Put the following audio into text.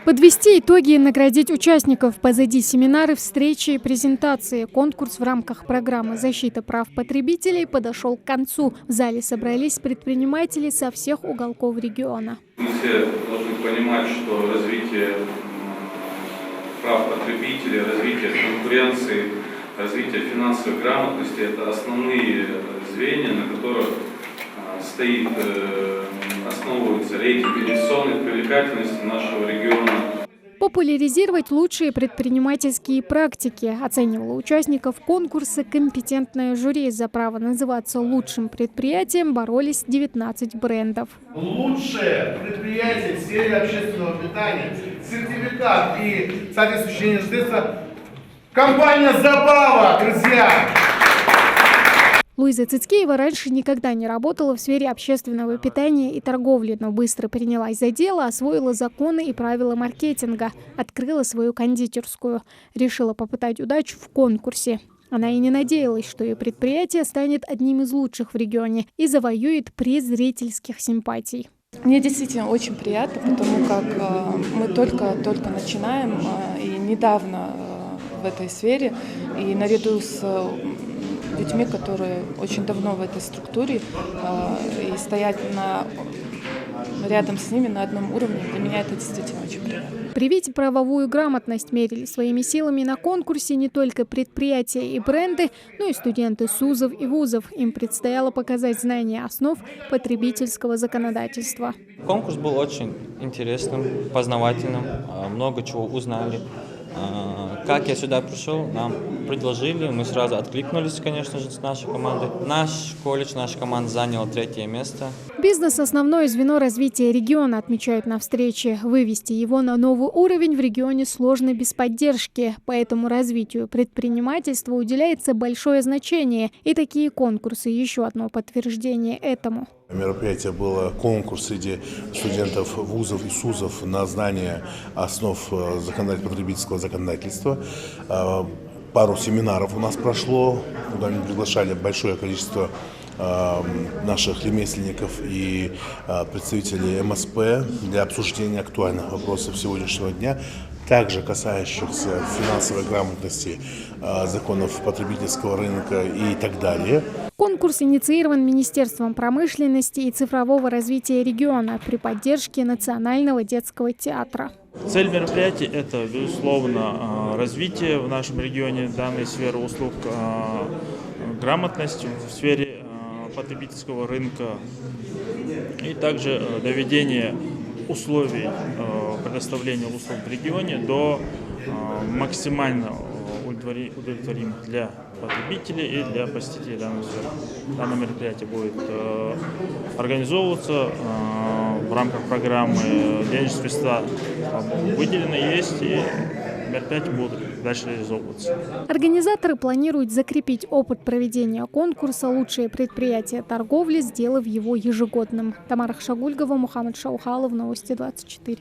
Подвести итоги и наградить участников. Позади семинары, встречи и презентации. Конкурс в рамках программы «Защита прав потребителей» подошел к концу. В зале собрались предприниматели со всех уголков региона. Мы все должны понимать, что развитие прав потребителей, развитие конкуренции, развитие финансовой грамотности – это основные звенья, на которых основывается рейтинг инвестиционной привлекательности нашего региона. Популяризировать лучшие предпринимательские практики. Оценивало участников конкурса компетентное жюри. За право называться лучшим предприятием боролись 19 брендов. Лучшее предприятие в сфере общественного питания, сертификат и соответствующее средства. Компания «Забава», друзья! Луиза Цицкеева раньше никогда не работала в сфере общественного питания и торговли, но быстро принялась за дело, освоила законы и правила маркетинга, открыла свою кондитерскую. Решила попытать удачу в конкурсе. Она и не надеялась, что ее предприятие станет одним из лучших в регионе и завоюет приз зрительских симпатий. Мне действительно очень приятно, потому как мы только начинаем и недавно в этой сфере, и наряду с людьми, которые очень давно в этой структуре, и стоять рядом с ними на одном уровне, для меня это действительно очень приятно. Привить правовую грамотность мерили своими силами на конкурсе не только предприятия и бренды, но и студенты СУЗов и вузов. Им предстояло показать знания основ потребительского законодательства. Конкурс был очень интересным, познавательным, много чего узнали. Как я сюда пришел, нам предложили, мы сразу откликнулись, конечно же, с нашей командой. Наш колледж, наша команда заняла 3-е место. Бизнес – основное звено развития региона, отмечают на встрече. Вывести его на новый уровень в регионе сложно без поддержки. Поэтому развитию предпринимательства уделяется большое значение. И такие конкурсы – еще одно подтверждение этому. Мероприятие было конкурс среди студентов вузов и СУЗов на знание основ потребительского законодательства. Пару семинаров у нас прошло, куда мы приглашали большое количество наших ремесленников и представителей МСП для обсуждения актуальных вопросов сегодняшнего дня, также касающихся финансовой грамотности, законов потребительского рынка и так далее. Конкурс инициирован Министерством промышленности и цифрового развития региона при поддержке Национального детского театра. Цель мероприятия – это, безусловно, развитие в нашем регионе данной сферы услуг, грамотность в сфере потребительского рынка и также доведение условий предоставления услуг в регионе до максимально удовлетворимых для потребителей и для посетителей данной сферы. Данное мероприятие будет организовываться в рамках программы, денежные средства выделены, есть, и мероприятия будут дальше реализовываться. Организаторы планируют закрепить опыт проведения конкурса «Лучшие предприятия торговли», сделав его ежегодным. Тамара Хшагульгова, Мухаммад Шаухалов, Новости 24.